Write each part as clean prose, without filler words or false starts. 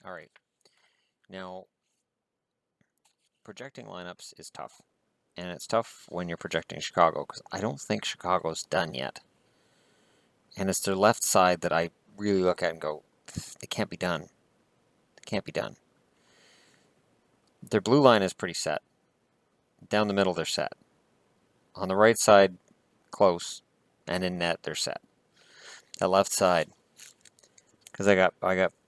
All right. Now, projecting lineups is tough. And it's tough when you're projecting Chicago because I don't think Chicago's done yet. And it's their left side that I really look at and go, it can't be done. It can't be done. Their blue line is pretty set. Down the middle, they're set. On the right side, close. And in net, they're set. The left side, because I got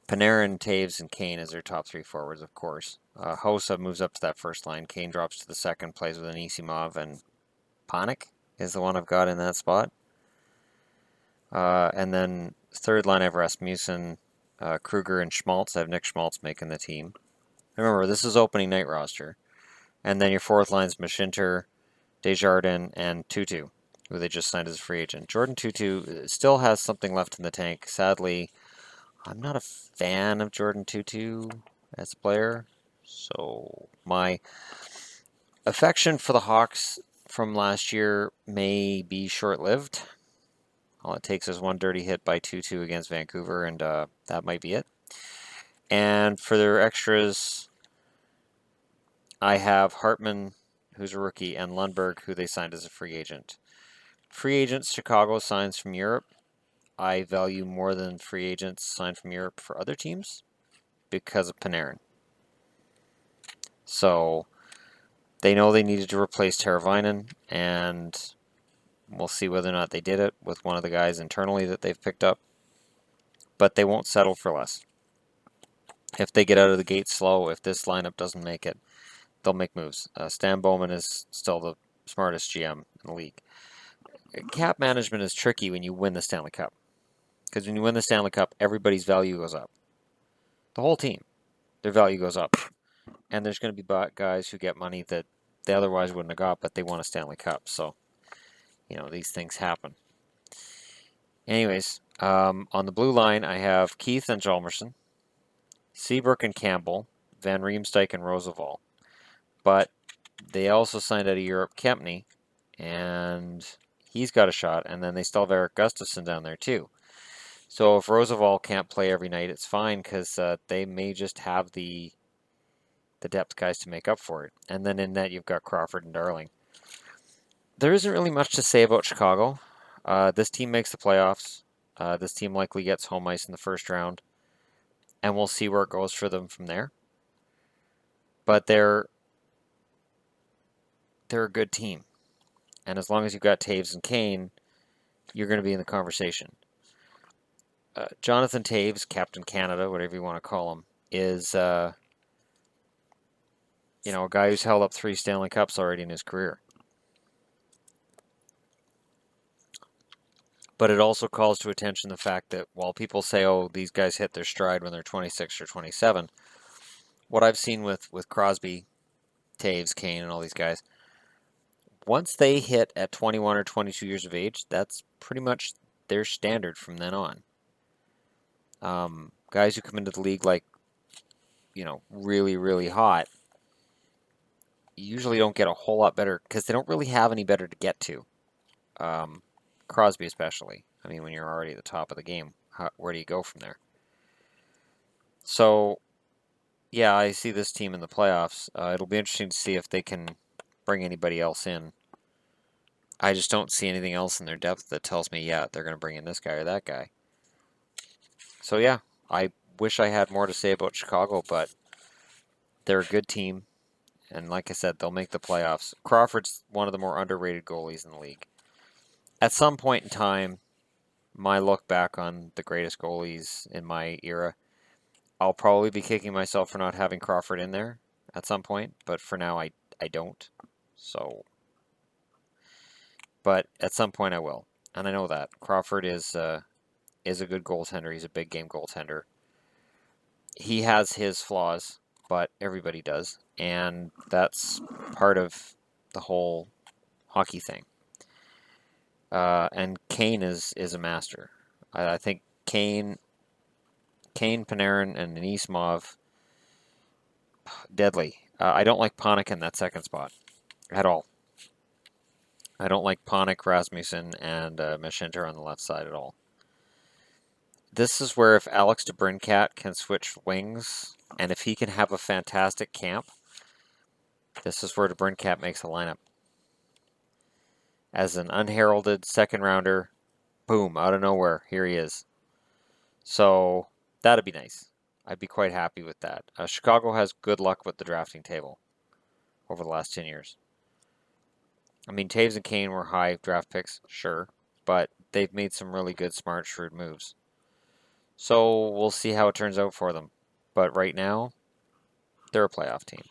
Panarin, Taves, and Kane as their top three forwards, of course. Hossa moves up to that first line. Kane drops to the second, plays with an Anisimov, and Panik is the one I've got in that spot. And then third line, I have Rasmussen, Kruger, and Schmaltz. I have Nick Schmaltz making the team. Remember, this is opening night roster. And then your fourth line's Mashinter, Desjardins, and Tutu, who they just signed as a free agent. Jordan Tutu still has something left in the tank. Sadly, I'm not a fan of Jordan Tutu as a player. So my affection for the Hawks from last year may be short-lived. All it takes is one dirty hit by 2-2 against Vancouver, and that might be it. And for their extras, I have Hartman, who's a rookie, and Lundberg, who they signed as a free agent. Free agents Chicago signs from Europe, I value more than free agents signed from Europe for other teams because of Panarin. So they know they needed to replace Teravainen, and we'll see whether or not they did it with one of the guys internally that they've picked up. But they won't settle for less. If they get out of the gate slow, if this lineup doesn't make it, they'll make moves. Stan Bowman is still the smartest GM in the league. Cap management is tricky when you win the Stanley Cup. Because when you win the Stanley Cup, everybody's value goes up. The whole team, their value goes up. And there's going to be guys who get money that they otherwise wouldn't have got, but they won a Stanley Cup. So, these things happen. Anyways, on the blue line, I have Keith and Hjalmarsson, Seabrook and Campbell, Van Riemsdyk and Roosevelt. But they also signed out of Europe Kempney, and he's got a shot. And then they still have Eric Gustafsson down there too. So if Roosevelt can't play every night, it's fine because they may just have the depth guys to make up for it. And then in net, you've got Crawford and Darling. There isn't really much to say about Chicago. This team makes the playoffs. This team likely gets home ice in the first round. And we'll see where it goes for them from there. But they're a good team. And as long as you've got Taves and Kane, you're going to be in the conversation. Jonathan Taves, Captain Canada, whatever you want to call him, is a guy who's held up 3 Stanley Cups already in his career. But it also calls to attention the fact that while people say, oh, these guys hit their stride when they're 26 or 27, what I've seen with Crosby, Taves, Kane, and all these guys, once they hit at 21 or 22 years of age, that's pretty much their standard from then on. Guys who come into the league like, really, really hot, usually don't get a whole lot better because they don't really have any better to get to. Crosby especially. I mean, when you're already at the top of the game, where do you go from there? So, yeah, I see this team in the playoffs. It'll be interesting to see if they can bring anybody else in. I just don't see anything else in their depth that tells me, yeah, they're going to bring in this guy or that guy. So, yeah, I wish I had more to say about Chicago, but they're a good team. And like I said, they'll make the playoffs. Crawford's one of the more underrated goalies in the league. At some point in time, my look back on the greatest goalies in my era, I'll probably be kicking myself for not having Crawford in there at some point, but for now I don't. So, but at some point I will, and I know that Crawford is a good goaltender. He's a big game goaltender. He has his flaws, but everybody does, and that's part of the whole hockey thing. And Kane is a master. I think Kane, Panarin, and Anisimov, deadly. I don't like Panik in that second spot at all. I don't like Panik, Rasmussen, and Mashinter on the left side at all. This is where if Alex DeBrincat can switch wings, and if he can have a fantastic camp, this is where DeBrincat makes a lineup. As an unheralded second rounder, boom, out of nowhere, here he is. So that'd be nice. I'd be quite happy with that. Chicago has good luck with the drafting table over the last 10 years. I mean, Taves and Kane were high draft picks, sure, but they've made some really good, smart, shrewd moves. So we'll see how it turns out for them. But right now, they're a playoff team.